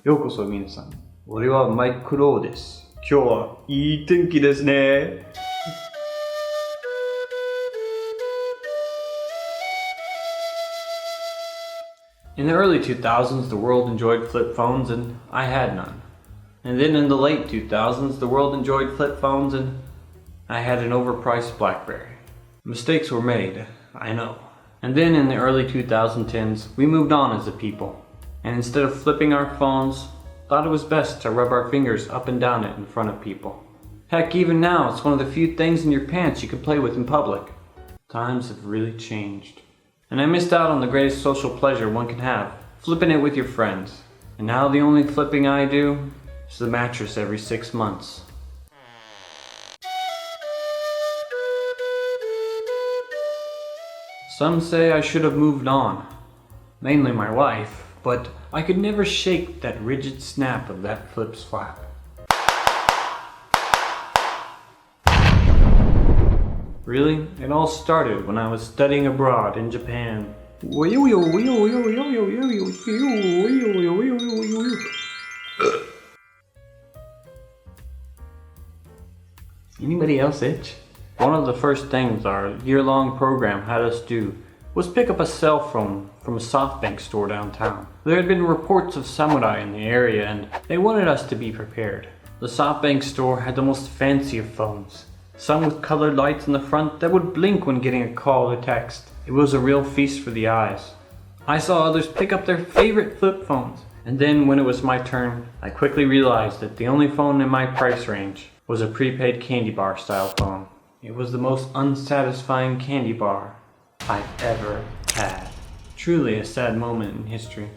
ようこそ皆さん。俺はマイク・クロウです。今日はいい天気ですね。In the early 2000s, the world enjoyed flip phones and I had none. And then in the late 2000s, the world enjoyed flip phones and I had an overpriced BlackBerry. Mistakes were made, I know. And then in the early 2010s, we moved on as a people. And instead of flipping our phones, thought it was best to rub our fingers up and down it in front of people. Heck, even now, it's one of the few things in your pants you can play with in public. Times have really changed. And I missed out on the greatest social pleasure one can have, flipping it with your friends. And now the only flipping I do is the mattress every 6 months. Some say I should have moved on, mainly my wife, but I could never shake that rigid snap of that flip's flap. Really, it all started when I was studying abroad in Japan. Anybody else itch? One of the first things our year-long program had us do was pick up a cell phone from a SoftBank store downtown. There had been reports of samurai in the area and they wanted us to be prepared. The SoftBank store had the most fancy of phones, some with colored lights in the front that would blink when getting a call or text. It was a real feast for the eyes. I saw others pick up their favorite flip phones, and then when it was my turn, I quickly realized that the only phone in my price range was a prepaid candy bar style phone. It was the most unsatisfying candy bar I've ever had. Truly a sad moment in history.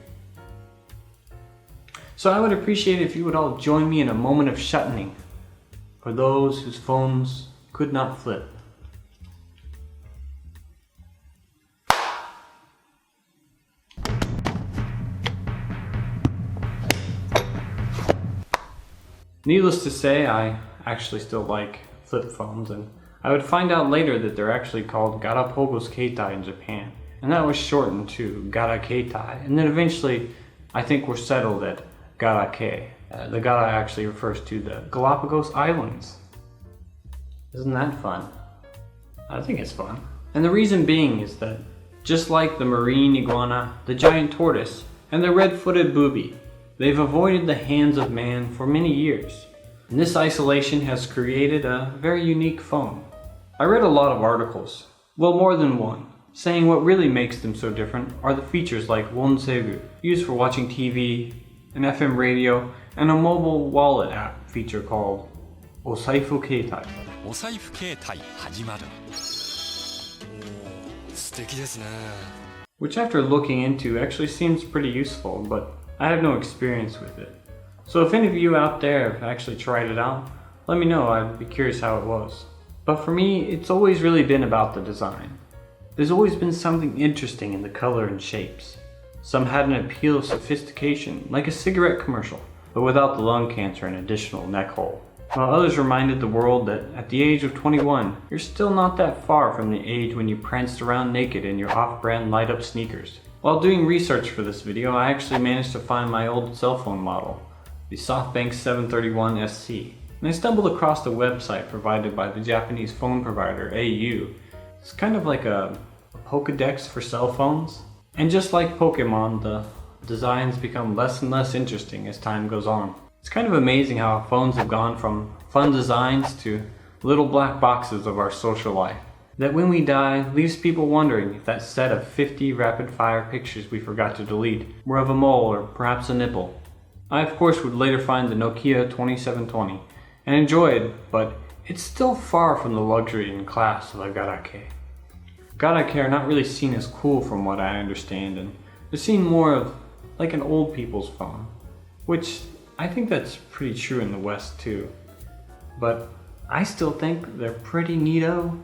So I would appreciate if you would all join me in a moment of shutting for those whose phones could not flip. Needless to say, I actually still like flip phones, and I would find out later that they're actually called Garapogos Keitai in Japan, and that was shortened to Garakei, and then eventually I think we're settled at Garakei. The Gara actually refers to the Galapagos Islands. Isn't that fun? I think it's fun. And the reason being is that just like the marine iguana, the giant tortoise, and the red-footed booby, they've avoided the hands of man for many years. And this isolation has created a very unique phone. I read a lot of articles, well more than one, saying what really makes them so different are the features like Wonsegu, used for watching TV, an FM radio, and a mobile wallet app feature called Osaifu Keitai. お財布携帯始まる。素敵ですね。 Which after looking into actually seems pretty useful, but I have no experience with it. So if any of you out there have actually tried it out, let me know. I'd be curious how it was. But for me, it's always really been about the design. There's always been something interesting in the color and shapes. Some had an appeal of sophistication, like a cigarette commercial, but without the lung cancer and additional neck hole. While others reminded the world that at the age of 21, you're still not that far from the age when you pranced around naked in your off-brand light-up sneakers. While doing research for this video, I actually managed to find my old cell phone model, the SoftBank 731 SC. And I stumbled across the website provided by the Japanese phone provider AU. It's kind of like a Pokédex for cell phones. And just like Pokemon, the designs become less and less interesting as time goes on. It's kind of amazing how phones have gone from fun designs to little black boxes of our social life. That when we die, leaves people wondering if that set of 50 rapid-fire pictures we forgot to delete were of a mole or perhaps a nipple. I of course would later find the Nokia 2720 and enjoy it, but it's still far from the luxury and class of a Garakei. Garakei are not really seen as cool from what I understand, and they're seen more of like an old people's phone, which I think that's pretty true in the West too. But I still think they're pretty neato.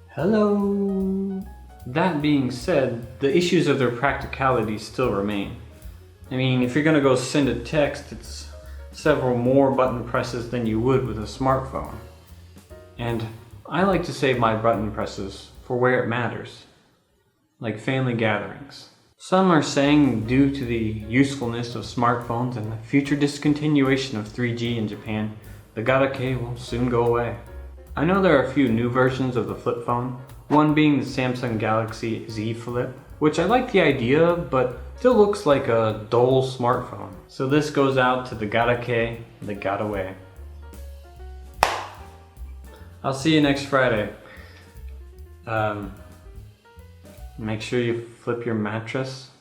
Hello! That being said, the issues of their practicality still remain. I mean, if you're gonna go send a text, it's several more button presses than you would with a smartphone. And I like to save my button presses for where it matters, like family gatherings. Some are saying due to the usefulness of smartphones and the future discontinuation of 3G in Japan, the Garakei will soon go away. I know there are a few new versions of the flip phone, one being the Samsung Galaxy Z Flip, which I like the idea of, but still looks like a dull smartphone. So this goes out to the Garakei that got away. I'll see you next Friday. Make sure you flip your mattress